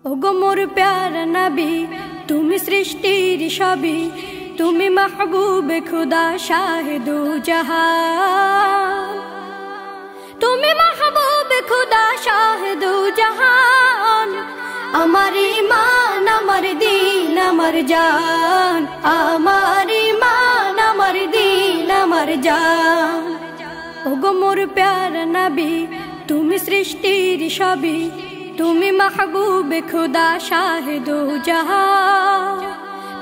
ওগো মোর প্যারা নবী, তুমি সৃষ্টির সবই, তুমি মাহবুবে খুদা শাহে দু জাহান, তুমি মাহবুবে খুদা শাহে দু জাহান। আমার ঈমান, আমার দিন, আমার জান, আমার ঈমান, আমার দিন, আমার জান। ওগো মোর প্যারা নবী, তুমি সৃষ্টির সবই, তুমি মাহবুবে খুদা শাহে দু জাহান,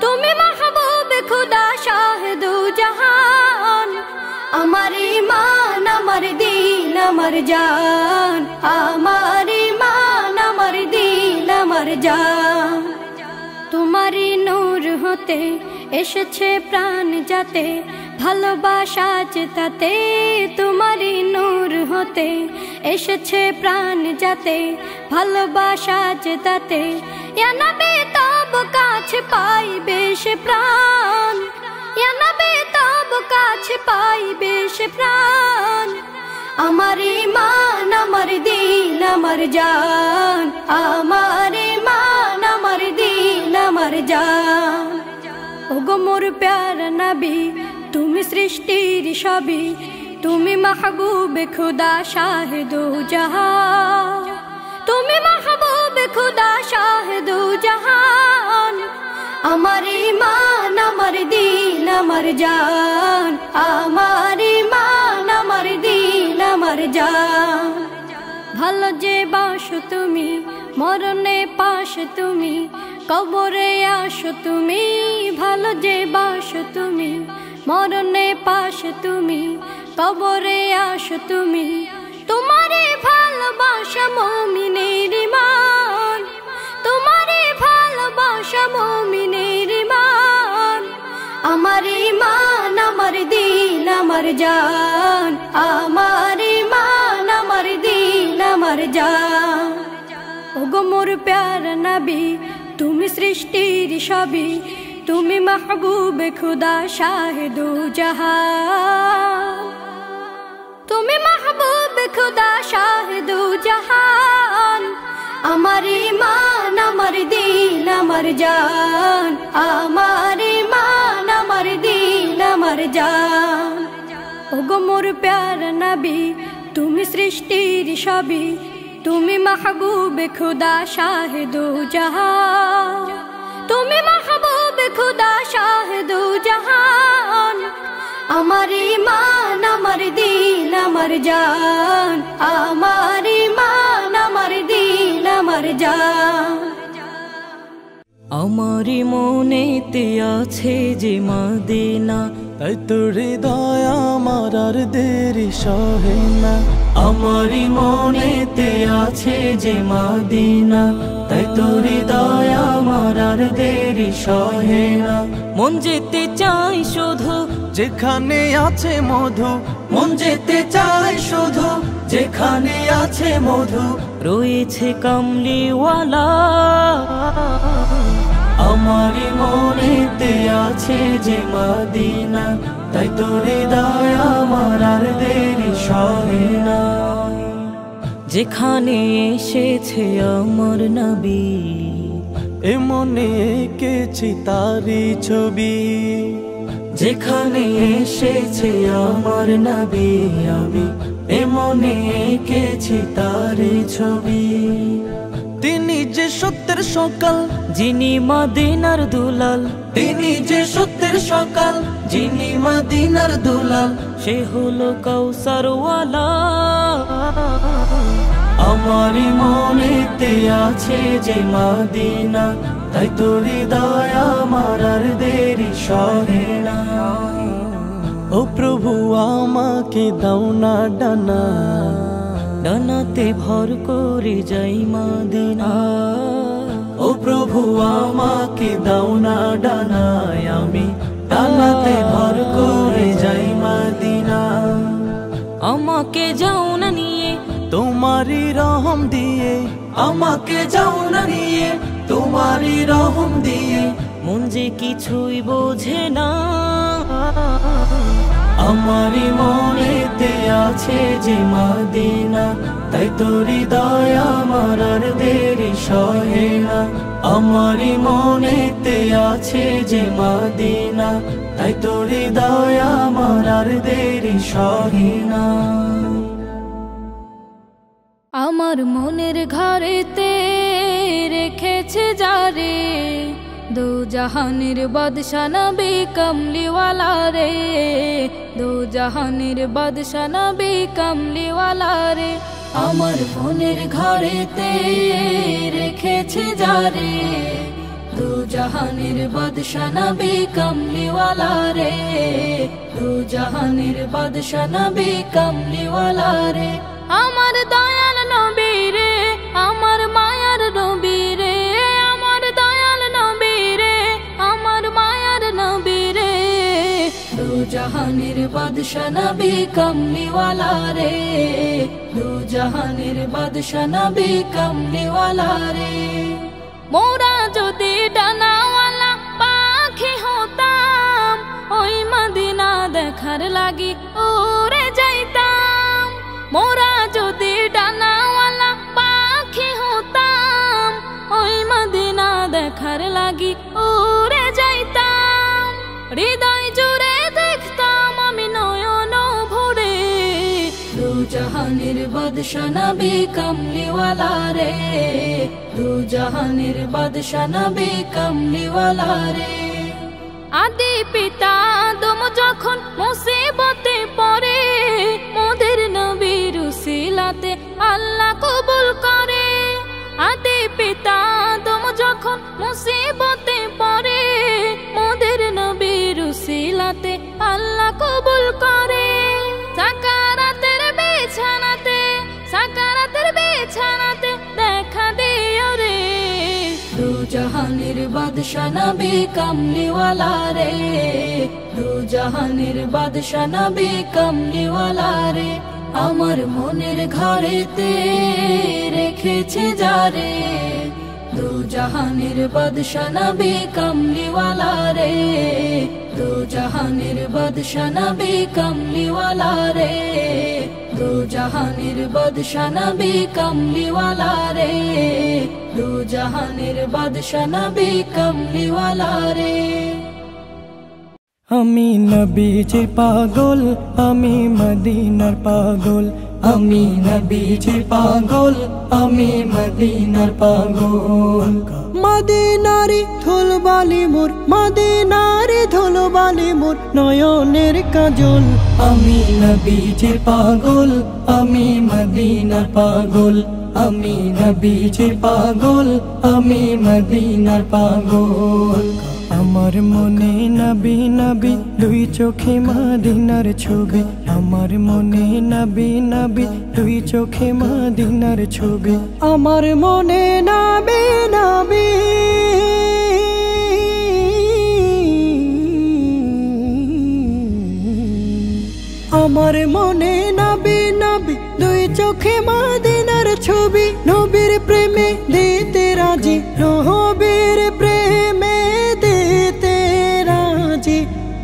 তুমি মাহবুবে খুদা শাহে দু জাহান। আমার ঈমান, আমার দিন, আমার জান, আমার ঈমান, আমার দিন, আমার জান। তোমারই নূর হতে এসেছে প্রাণ যাতে, ভালোবাসা চেতাতে। তোমারই নূর হতে এসেছে প্রাণ যাতে, ভালোবাসা চেতাতে। ইয়া নবী তব কাছে পাইবে সে প্রাণ, ইয়া নবী তব কাছে পাইবে সে প্রাণ। আমার ঈমান, আমার দিন, আমার জান, আমার ঈমান, আমার দিন, আমার জান। ওগো মোর প্যারা নবী, তুমি সৃষ্টির সবই, তুমি মাহবুবে খুদা শাহে দু জাহান, তুমি মাহবুবে খুদা শাহে দু জাহান। আমার ঈমান, আমার দিন, আমার জান, আমার ঈমান, আমার দিন, আমার জান। ভালো যে বাসো তুমি, মরণে পাশে তুমি, কবরে আসো তুমি। ভালো যে বাসো তুমি, মরণে পাশে তুমি, কবরে আসো তুমি। তোমারে ভালোবাসা মুমিনের ঈমান, তোমারে ভালোবাসা মুমিনের ঈমান। আমার ঈমান, আমার দিন, আমার জান, আমার ঈমান, আমার দিন, আমার জান। ওগো মোর প্যারা নবী, তুমি সৃষ্টির সবই, তুমি মাহবুবে খুদা শাহে দু জাহান, তুমি মাহবুবে খুদা শাহে দু জাহান। আমার ঈমান, আমার দিন, আমার জান, আমার ঈমান, আমার দিন, আমার জান। ওগো মোর প্যারা নবী, তুমি সৃষ্টির সবই, তুমি মাহবুবে খুদা শাহে দু জাহান, তুমি মাহবুবে খুদা শাহে দু জাহান। আমার ঈমান, আমার দিন, আমার জান, আমার ঈমান, আমার দিন, আমার জান। আমার মনেতে আছে যে মদিনা, তাই তোর হৃদয় আমার আর দেরি সহে না। আমার মনেতে আছে যে মদিনা, তাই তোর হৃদয় আমার আর দেরি সহে না। মন যেতে চাই শুধু যেখানে আছে মধু, মন যেতে চাই শুধু যেখানে আছে মধু, রয়েছে কামলিওয়ালা। আমার মনেতে আছে যে মদিনা, তাই তোর হৃদয় আমার আর দেরি সহে না। যেখানে এসেছে আমার নবী, এ মনে এঁকেছি তারি ছবি। যেখানে এসেছে আমার নবী, আমি এ মনে এঁকেছি তারি ছবি। তিনি যে সত্যের সকাল, যিনি মদিনার দুলাল, তিনি যে সত্যের সকাল, যিনি মদিনার দুলাল, সে হলো কাউসারওয়ালা। আমার মনেতে আছে যে মদিনা, তাই তোর হৃদয় আমার আর দেরি সহে না। ও প্রভু আমাকে দাও না ডানা, ডানাতে ভর করে যাই মদিনা। ও প্রভু আমাকে দাও না ডানায়, আমি ডানাতে ভর করে যাই মদিনা। আমাকে যাও না নিয়ে তোমারি রহম দিয়ে, আমাকে যাও না নিয়ে তোমারি রহম দিয়ে। মন যে কিছুই বোঝে না, আমারি মনেতে আছে যে মদিনা, তাই তো হৃদয় আমার আর দেরি সহে না। আমারি মনেতে আছে যে মদিনা, তাই তো হৃদয় আমার আর দেরি সহে না। আমার মনের ঘরেতে রেখেছে যারে, দো জাহানের বাদশা নবী কমলিওয়ালা রে, দো জাহানের বাদশা নবী কমলিওয়ালা রে। আমার মনের ঘরেতে রেখেছে যারে, দো জাহানের বাদশা নবী কমলিওয়ালা রে, দো জাহানের বাদশা নবী কমলিওয়ালা রে। আমার দয়াল নবী রে, আমার মায়ার নবী রে, আমার দয়াল নবী রে, আমার মায়ার নবী রে, দো জাহানের বাদশা নবী কমলিওয়ালা রে, দো জাহানের বাদশা নবী কমলিওয়ালা রে। মোরা যদি ডানাওয়ালা পাখি হতাম, ওই মদিনা দেখার লাগি উড়ে যাইতাম। মোরা যদি ডানাওয়ালা পাখি হতাম, ওই মদিনা দেখার লাগি উড়ে যাইতাম। হৃদয় জুড়ে দেখতাম আমি নয়ন ভরে, দো জাহানের বাদশা নবী কমলিওয়ালা রে, দো জাহানের বাদশা নবী কমলিওয়ালা রে। আদি পিতা আদম যখন মুসিবতে পড়ে, মোদের নবীর উসিলাতে আল্লাহ কবুল করে। আদি পিতা আদম যখন মুসিবতে পড়ে, মোদের নবীর উসিলাতে আল্লাহ কবুল করে। সাকারাতের বিছানাতে, সাকারাতের বিছানাতে দেখা দিও রে, দো জাহানের বাদশা নবী কমলিওয়ালা রে, দো জাহানের বাদশা নবী কমলিওয়ালা রে। আমার মনের ঘরেতে রেখেছে যারে, দো জাহানের বাদশা নবী কমলিওয়ালা রে, দো জাহানের বাদশা নবী কমলিওয়ালা রে, দো জাহানের বাদশা নবী কমলিওয়ালা রে, দো জাহানের বাদশা নবী কমলিওয়ালা রে। আমি নবীজির পাগল, আমি মদিনার পাগল, আমি নবীজির পাগল, আমি মদিনার পাগল। মদিনারি ধুলবালি মোর, মদিনারি ধুলবালি মোর নয়নের কাজল। আমি নবীজির পাগল, আমি মদিনার পাগল, আমি নবীজির পাগল, আমি মদিনার পাগল। আমার মনে নবী নবী দুই চোখে মদিনার ছবি, আমার মনে নবী নবী দুই চোখে মদিনার ছবি, আমার মনে নবী নবী, আমার মনে নবী নবী দুই চোখে মদিনার ছবি। নবীর প্রেমে দিতে রাজি, নবীর প্রেমে দিতে রাজি,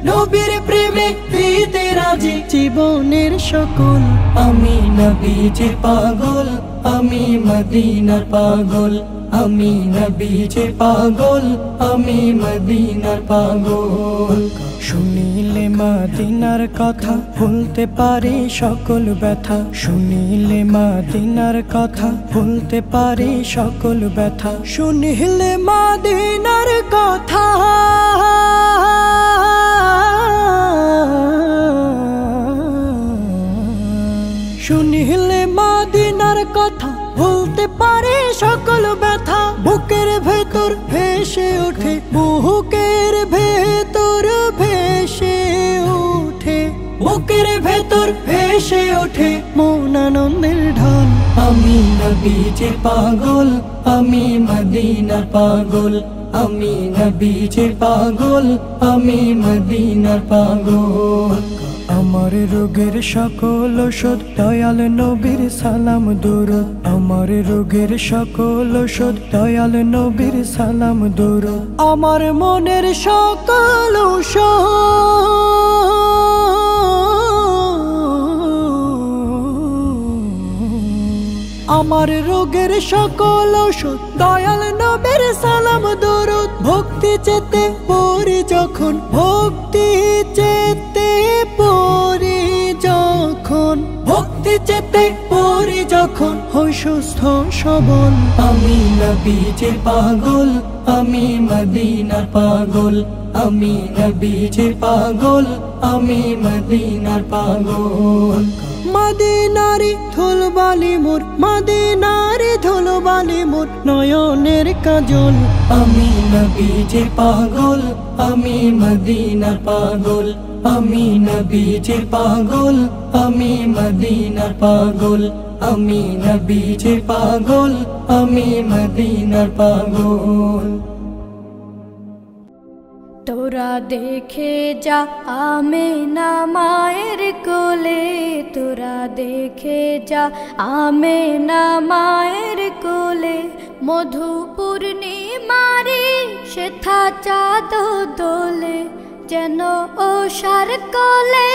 নবীর প্রেমে দিতে রাজি জীবনের সকল। আমি নবীজির পাগল, আমি মদিনার পাগল, আমি নবীজির পাগল, আমি মদিনার পাগল। শুনিলে মদিনার কথা ভুলতে পারি সকল ব্যথা, শুনিলে মদিনার কথা ভুলতে পারি সকল ব্যথা, শুনিলে মদিনার কথা শুনিলে মদিনার কথা ভুলতে পারে সকল ব্যথা। বুকের ভেতর ভেসে ওঠে, বুকের ভেতর ভেসে ওঠে, বুকের ভেতর ভেসে ওঠে মন আনন্দের ঢল। আমি নবীজির পাগল, আমি মদিনার পাগল, আমি নবীজির পাগল, আমি মদিনার পাগল। আমার রোগের সকল ওষুধ দয়াল নবীর সালাম দরুদ, আমার রোগের সকল ওষুধ দয়াল নবীর সালাম দরুদ। আমার মনের সকল ঔষধ আমার রোগের সকল ঔষধ দয়াল নবীর সালাম দরুদ ভক্তি চেতে পড়ি যখন ভক্তি চেতে পড়ি যখন ভক্তি চেতে পড়ি যখন হই সুস্থ সবল আমি নবীজির পাগল আমি মদিনার পাগল আমি নবীজির পাগল আমি মদিনার পাগল মদিনারি ধুলবালি মোর মদিনারি ধুলবালি মোর নয়নের কাজল আমি নবীজির পাগল আমি মদিনার পাগল আমি নবীজির পাগল আমি মদিনার পাগল আমি নবীজির পাগল আমি মদিনার পাগল তোরা দেখে যা আমেনা মায়ের কোলে তোরা দেখে যা আমেনা মায়ের কোলে মধু পূর্ণিমারি সেথা চাঁদ দোলে যেন ওষার কোলে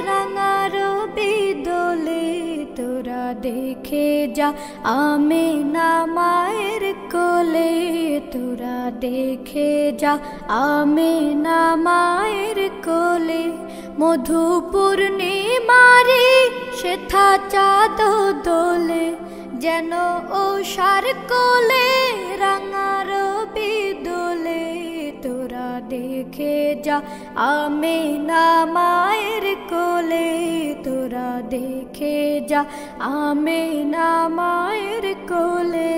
রাঙা রবি দোলে তোরা দেখে যা আমেনা মায়ের কোলে তোরা দেখে যা আমেনা মায়ের কোলে মধু পূর্ণিমারি সেথা চাঁদ দোলে যেন ওষার কোলে রাঙা রবি দোলে তোরা দেখে যা আমেনা মায়ের কোলে তোরা দেখে যা আমেনা মায়ের কোলে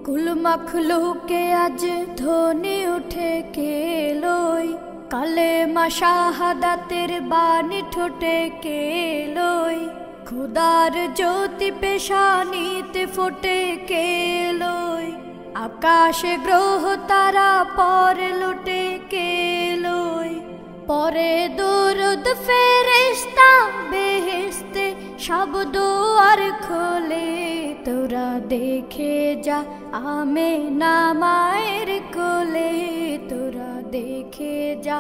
কুল মখলুকে আজ ধ্বনি উঠে কেলোই কালেমা শাহাদাতের বাণী ঠোঁটে কেলোই খুদার জ্যোতি পেশানিতে ফোটে কেলোই আকাশে গ্রহ তারা পরে লুটে কেলোই পরে দরুদ ফেরেশতা বেহেশতে সব দুয়ার খোলে তোরা দেখে যা আমেনা মায়ের কোলে তোরা দেখে যা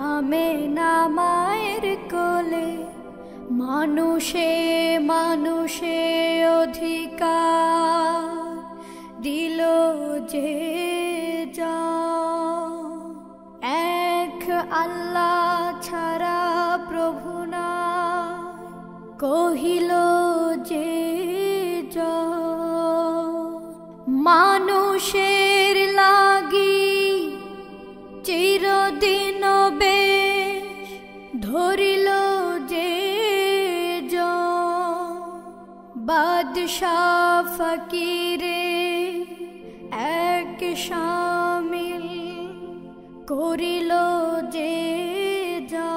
আমেনা মায়ের কোলে মানুষে মানুষে অধিকার দিল যে যা এক আল্লাহ ছাড়া প্রভু না কহিল যে যা মানুষের লাগি চিরদিন বেশ ধরিল যে যা বাদশাহ ফকিরে এক শামিল করিল যে যা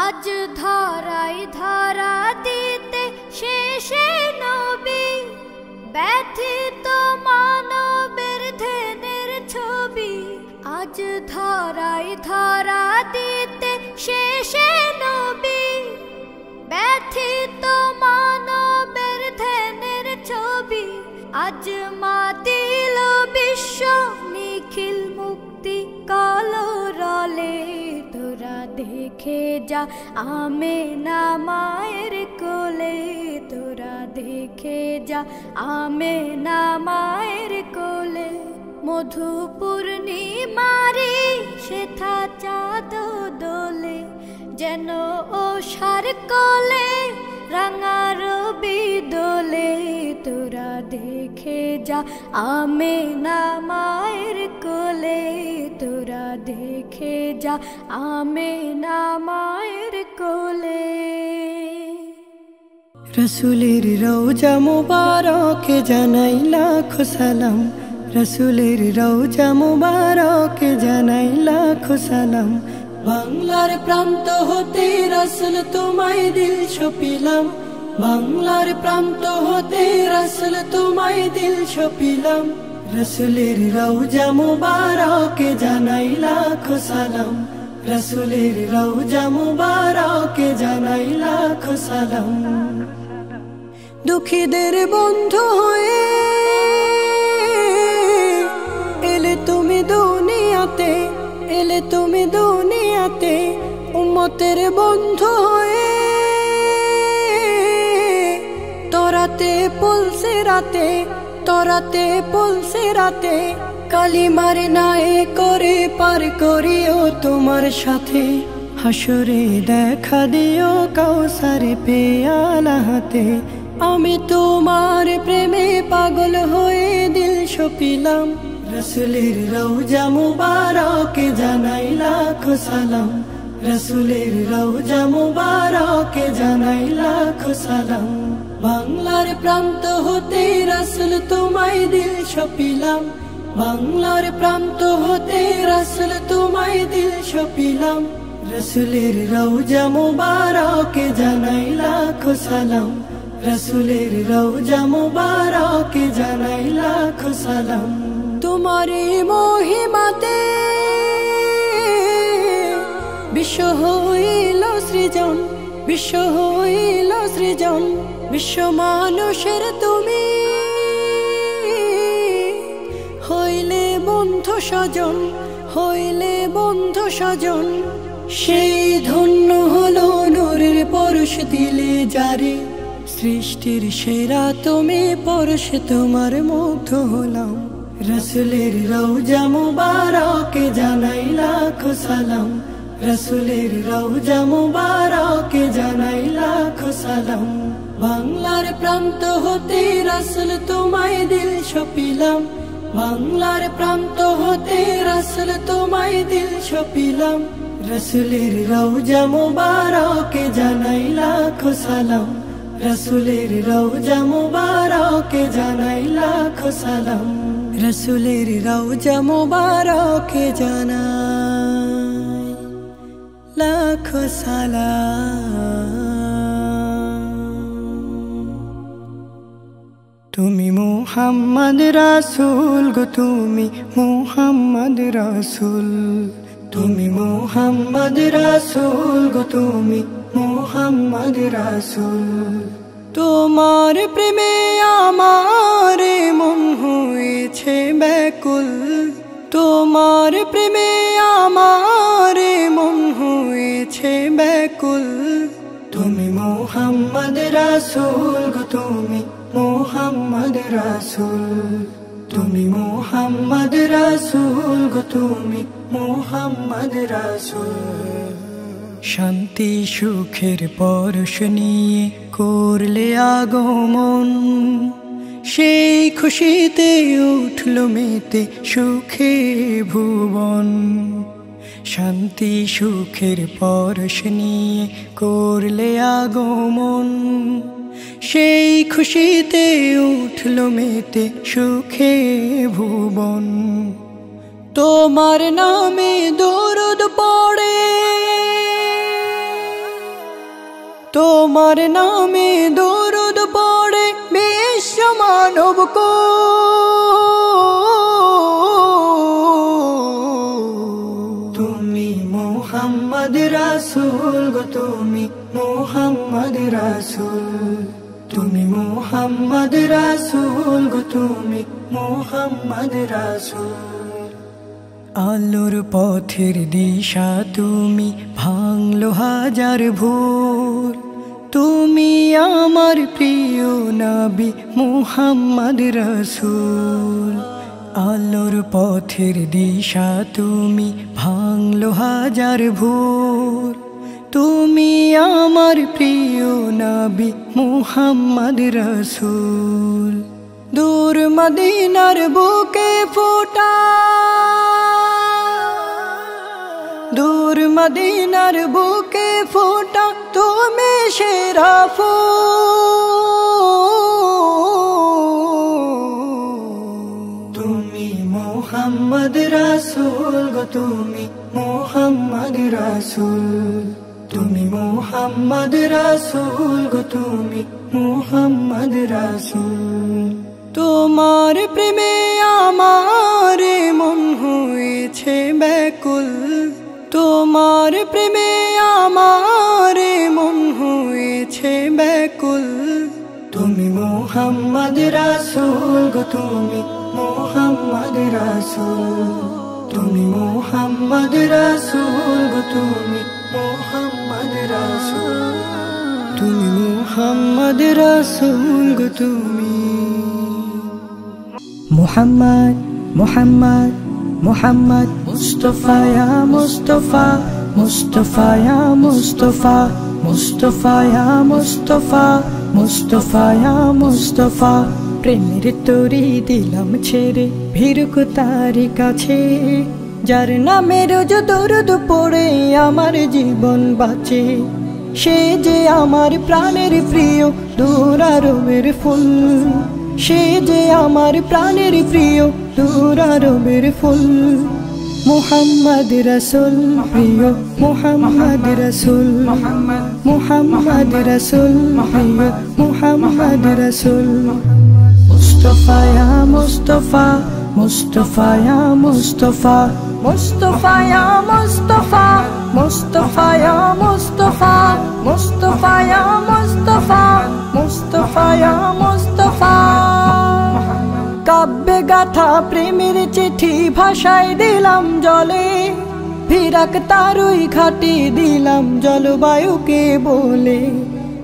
আজ ধরাই ধরা দিতে শেষে নবী ব্যথিত মানবের ধ্যানের ছবি আজ ধরাই ধরা দিতে শেষে নবী ব্যথিত মানবের ধ্যানের ছবি আজ মাতিল বিশ্ব নিখিল মুক্তি কলরলে তোরা দেখে যা আমেনা মায়ের কোলে তোরা দেখে যা আমেনা মায়ের কোলে মধু পূর্ণিমারি সেথা চাঁদ দোলে যেন ওষার কোলে রাঙা রবি দোলে তোরা দেখে যা আমেনা মায়ের কোলে তোরা দেখে যা আমেনা মায়ের কোলে রসুলের রওজা মুবারকে জানাই লাখো সালাম রসুলের রওজা মুবারকে জানাই লাখো সালাম বাংলার প্রান্ত হতে রসুল তোমায় দিল ছপিলাম বাংলার প্রান্ত হতে রসুল তোমায় দিল ছপিলাম রসুলের রওজা মুবারকে জানাই লাখো সালাম রসুলের রওজা মুবারকে জানাই লাখো সালাম দুঃখীদের বন্ধু হয়ে এলে তুমি দুনিয়াতে এলে তুমি দুনিয়াতে উম্মতের বন্ধু হয়ে তোরা তরাতে পলসে রাতে কালিমার নায়ে করে পার করিও তোমার সাথে। হাসরে দেখা দিও কাউসারে পেয়ালা হাতে। আমি তোমার প্রেমে পাগল হয়ে দিল সপিলাম। রসুলের রওজা মুবারকে জানাই লাখো সালাম। রসুলের রওজা মুবারকে জানাই লাখো সালাম। বাংলার প্রান্ত হতে রসুল তোমায় দিল সপিলাম। বাংলার প্রান্ত হতে রসুল তোমায় দিল সপিলাম। রসুলের রওজা মুবারকে জানাই লাখো সালাম। রসুলের রওজা মুবারকে জানাই লাখো সালাম। তোমারে মহিমাতে বিশ্ব হইল সৃজন, বিশ্ব হইল সৃজন। বিশ্ব মানুষের তুমি হইলে বন্ধু স্বজন, হইলে বন্ধু স্বজন। সেই ধন্য হলো নূরের পরশ দিলে যারে। সৃষ্টির সেরা তুমি পরশ তোমার মুগ্ধ হলাম। রসুলের রওজা মুবারকে জানাই লাখো সালাম। রসুলের রওজা মুবারকে জানাই লাখো সালাম। বাংলার প্রান্ত হতে রসুল তোমায় দিল সপিলাম। বাংলার প্রান্ত হতে রসুল তোমায় দিল সপিলাম। রসুলের রওজা মুবারকে জানাই লাখো সালাম। রসুলের রওজা মুবারকে জানাই লাখো সালাম। রসুলের রওজা মুবারকে জানাই লাখো সালাম। তুমি মুহাম্মদ রাসূল গো, তুমি মুহাম্মদ রাসূল। তুমি মুহাম্মদ রাসূল গো, তুমি মুহাম্মদ রাসূল। তোমার প্রেমে আমার মন হয়েছে ব্যাকুল। তোমার প্রেমে আমার মন হয়েছে ব্যাকুল। তুমি মুহাম্মদ রাসূল গো, তুমি মুহাম্মদ রাসূল। তুমি মুহাম্মদ রাসূল গো, তুমি মুহাম্মদ রাসূল। শান্তি সুখের পরশ নিয়ে করলে আগমন। সেই খুশিতে উঠল মেতে সুখে ভুবন। শান্তি সুখের পরশ নিয়ে করলে আগমন। সেই খুশিতে উঠল মেতে সুখে ভুবন। তোমার নামে দরুদ পড়ে, তোমার নামে দরুদ পড়ে বিশ্ব মানব কো। তুমি মুহাম্মদ রাসূল গো, তুমি মুহাম্মদ রাসূল। তুমি মুহাম্মদ রাসূল গো, তুমি মুহাম্মদ রাসূল। আলোর পথের দিশা তুমি, ভাঙলো হাজার ভুল। তুমি আমার প্রিয় নবী মুহাম্মদ রাসূল। আলোর পথের দিশা তুমি, ভাঙলো হাজার ভুল। তুমি আমার প্রিয় নবী মুহাম্মদ রাসূল। দূর মদিনার বুকে ফোটা, দূর মদিনার বুকে ফোটা তুমি সেরা ফুল। তুমি মুহাম্মদ রাসূল গো, তুমি মুহাম্মদ রাসূল। তুমি মুহাম্মদ রাসূল গো, তুমি মুহাম্মদ রাসূল। তোমার প্রেমে আমার মন হয়েছে ব্যাকুল। তোমার প্রেমে আমার মন হয়েছে ব্যাকুল। তুমি মুহাম্মদ রাসূল গো, তুমি মুহাম্মদ রাসূল। তুমি মুহাম্মদ রাসূল গো, তুমি মুহাম্মদ রাসূল। তুমি মুহাম্মদ রাসূল গো তুমি। মুহাম্মদ মুহাম্মদ মুহাম্মদ মুস্তাফা ইয়া মুস্তাফা, মুস্তাফা ইয়া মুস্তাফা, মুস্তাফা ইয়া মুস্তাফা, মুস্তাফা ইয়া মুস্তাফা। প্রেমের তরি দিলাম ছেড়ে ভিড়কো তারি কাছে, যার নামে রোজ দরুদ পড়ে আমার জীবন বাঁচে। সে যে আমার প্রাণের প্রিয় দুরারোমের ফুল, সে যে আমার প্রাণের প্রিয় দুরারোমের ফুল। মুহাম্মদ রাসূল প্রিয় মুহাম্মদ রাসূল, মুহাম্মদ রাসূল প্রিয় মুহাম্মদ রাসূল। মুস্তাফা ইয়া মুস্তাফা, মুস্তাফা ইয়া মুস্তাফা, মুস্তাফা ইয়া মুস্তাফা, মুস্তাফা ইয়া মুস্তাফা, মুস্তাফা ইয়া মুস্তাফা, মুস্তাফা ইয়া মুস্তাফা। কাব্যে গাথা প্রেমের চিঠি ভাষায় দিলাম জলে, ফিরাক তারই ঘাটে দিলাম জলবায়ুকে বলে।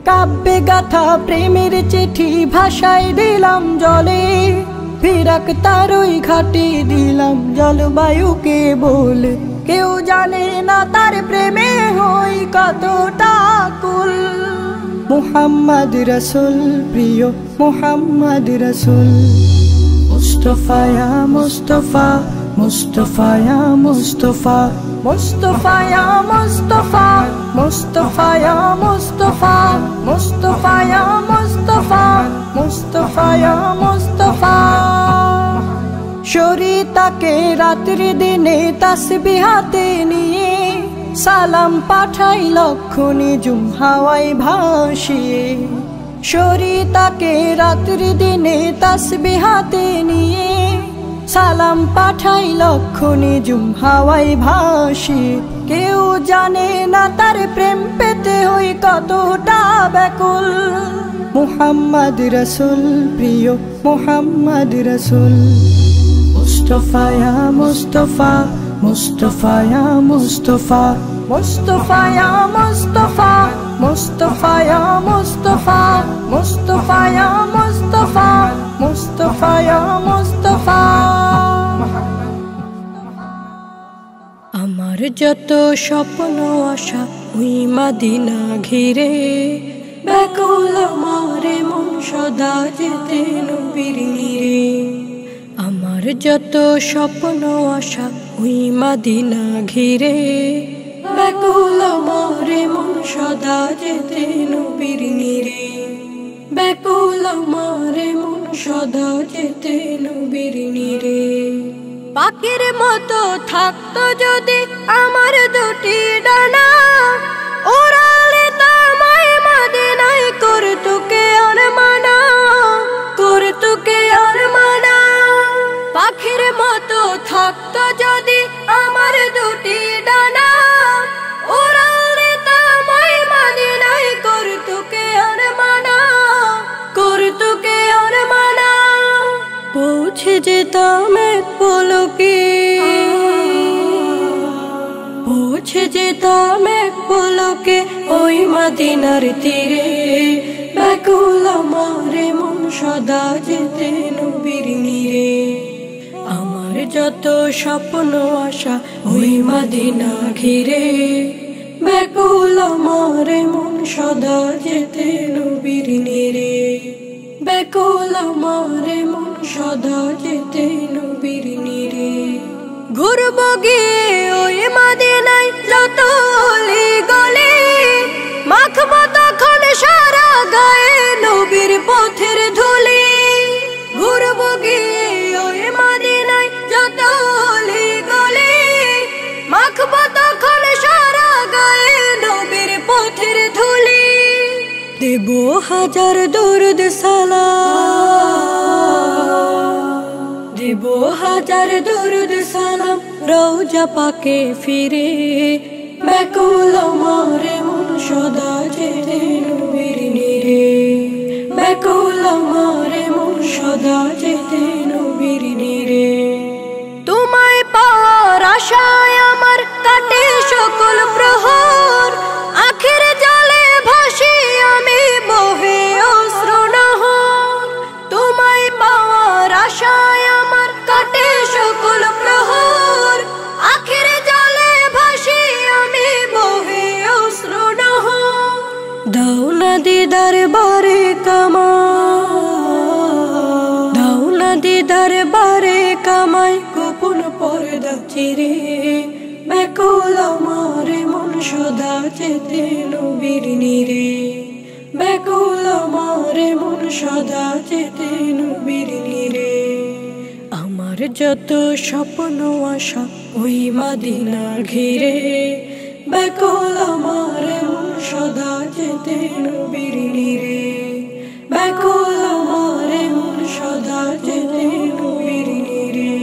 কাব্যে গাথা প্রেমের চিঠি ভাষায় দিলাম জলে, ফিরাক তারই ঘাটে দিলাম জলবায়ুকে বলে। কেউ জানে না তার প্রেমে হই কতটা কুল। মুহাম্মদ রাসূল প্রিয় মুহাম্মদ রাসূল। মুস্তাফা ইয়া মুস্তাফা, মুস্তাফা ইয়া মুস্তাফা, মুস্তাফা ইয়া মুস্তাফা, মুস্তাফা ইয়া মুস্তাফা, মুস্তাফা ইয়া মুস্তাফা, মুস্তাফা ইয়া মুস্তাফা। শরীতাকে রাত্রি দিনে তাসবিহাতে নিয়ে সালাম পাঠাই লক্ষ নিঝুম হাওয়ায় ভাসিয়ে। শরীতাকে রাত্রি দিনে তাসবিহাতে নিয়ে সালাম পাঠাই লক্ষ নিঝুম হাওয়ায় ভাসিয়ে। কেউ জানে না তার প্রেম পেতে হই কতটা ব্যাকুল। মুহাম্মদ রাসূল প্রিয় মুহাম্মদ রাসূল। মুস্তাফা ইয়া মুস্তাফা, মুস্তাফা ইয়া মুস্তাফা, মুস্তাফা ইয়া মুস্তাফা, মুস্তাফা ইয়া মুস্তাফা, মুস্তাফা ইয়া মুস্তাফা, মুস্তাফা ইয়া মুস্তাফা। আমার যত স্বপ্ন আশা ওই মদিনা ঘিরে, ব্যাকুল আমার মন সদা যেতে নবীর নিরে। আমার যত স্বপ্ন আশা ওই মদিনা ঘিরে, ব্যাকুল আমার মন সদা যেতে নবীর নিরে। ব্যাকুল আমার মন সদা যেতে নবীর নিরে। পাখির মতো থাকতো যদি আমার দুটি ডানা, উড়ালে তোমায় মদিনায় করতো কে আর মানা, করতো কে আর মানা। পাখির মতো থাকতো যদি আমার দুটি ডানা, উড়ালে তোমায় মদিনায় করতো কে আর মানা, করতো কে আর মানা। পৌঁছে যেতাম এক পলকে, পৌঁছে যেতাম এক পলকে ওই মদিনার তীরে। ব্যাকুল আমার মন সদা যেতে নবীর নিরে। আমার যত স্বপ্ন আশা ওই মদিনা ঘিরে, ব্যাকুল আমার মন সদা যেতে নবীর নিরে। ব্যাকুল আমার মন সদা যেতে নবীর নিরে। ঘুরবো গিয়ে ওই মদিনায় যত অলি গলি, মাখবো তখন সারা গায়ে নবীর পথের ধুলি। ঘুরবো গিয়ে ওই মদিনায় যত অলি গলি, মাখবো তখন সারা গায়ে নবীর পথের ধুলি। দেব হাজার দরুদ সালাম, দেব হাজার দরুদ সালাম রওজা পাকে ফিরে। ব্যাকুল আমার মন সদা যেতে নবীর নিরে। ব্যাকুল আমার মন সদা যেতে নবীর নিরে। তোমায় পাওয়ার আশায় আমার কাটে সকল প্রহর, আখের জলে ভাসি আমি বহে যখন পর্দা চিরে, ব্যাকুল আমার মন সদা চেতে নবীর নিরে, ব্যাকুল আমার মন সদা চেতে নবীর নিরে। আমার যত স্বপ্ন আশা ওই মদিনা ঘিরে, ব্যাকুল আমার মন সদা চেতে নবীর নিরে, ব্যাকুল আমার মন সদা চেতে নবীর নিরে,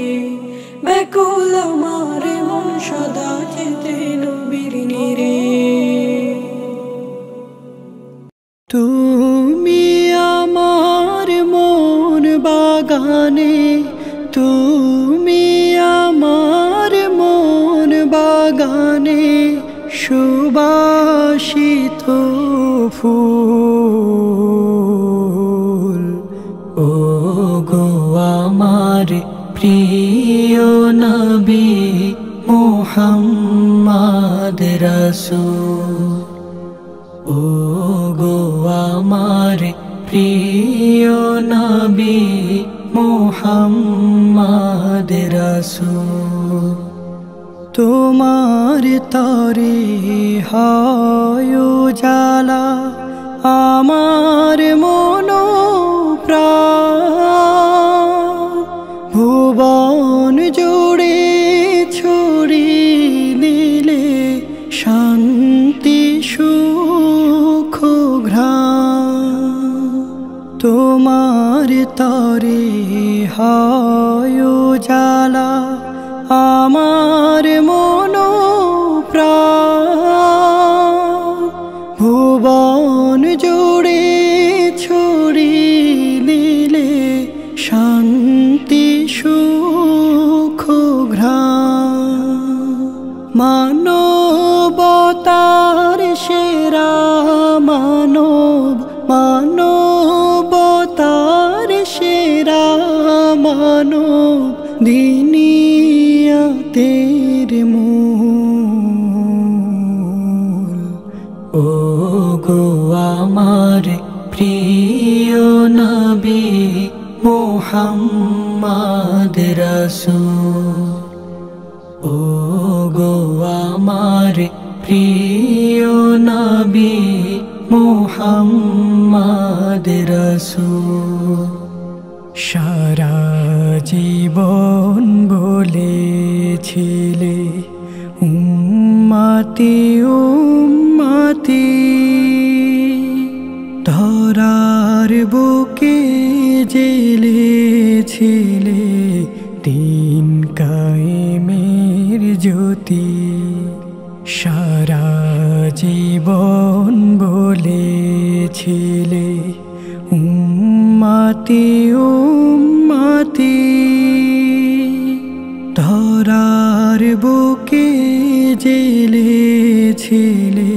ব্যাকুল আমার মন সদা চেতে নবীর নিরে। তুমি আমার মন বাগানে, তুমি আমার মন বাগানে সুবাসিত ফুল। ও গো আমার প্রিয় নবী মুহাম্মদ রাসূল, ও গো আমার প্রিয় নবী মুহাম্মদ রাসূল। তোমার তরে হয় উজালা আমার মন প্রাণ, ভুবন জুড়ে ছড়িয়ে দিলে শান্তি সুখ ঘ্রাণ। তোমার তরে হয় উজালা আমার মন প্রাণ, ভুবন জুড়ে ছড়িয়ে দিলে শান্তি সুখ ঘ্রাণ। মানবতার সেরা মানব, মানবতার সেরা মানব দিনিয়াতের মূল। ও গো আমার প্রিয় নবী মুহাম্মদ রাসূল, ও গো আমার প্রিয় নবী মুহাম্মদ রাসূল। সারা জীবন বলেছিলে উম্মতি উম্মতি, ধরার বুকে জেলেছিলে দিন কায়েমের জ্যোতি। সারা জীবন বলেছিলে উম্মতি উম্মতি, ধরার বুকে জেলেছিলে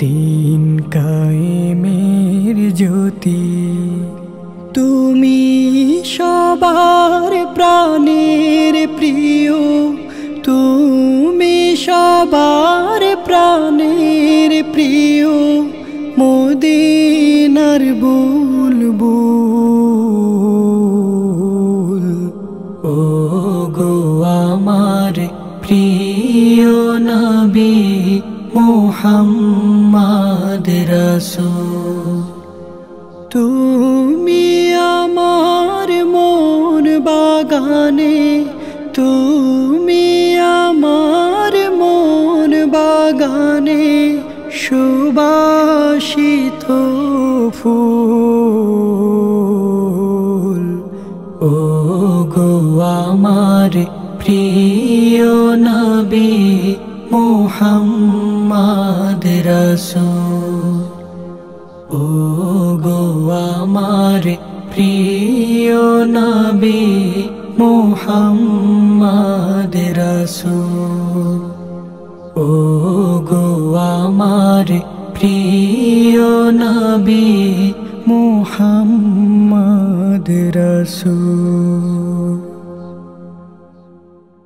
দিন কায়েমের জ্যোতি। তুমি সবার প্রাণের প্রিয়, তুমি সবার প্রাণের প্রিয়, মদিনার বুলবুল। ও গো আমার প্রিয় নবী মুহাম্মদ রাসূল, তুমি আমার মন বাগানে, তুমি আমার মন বাগানে সুবাসিত ফুল। ও গো আমার প্রিয় নবী মুহাম্মদ রাসূল, ও গো আমার প্রিয় নবী মুহাম্মদ রাসূল, ও গো আমার প্রিয় নবী মুহাম্মদ রাসূল।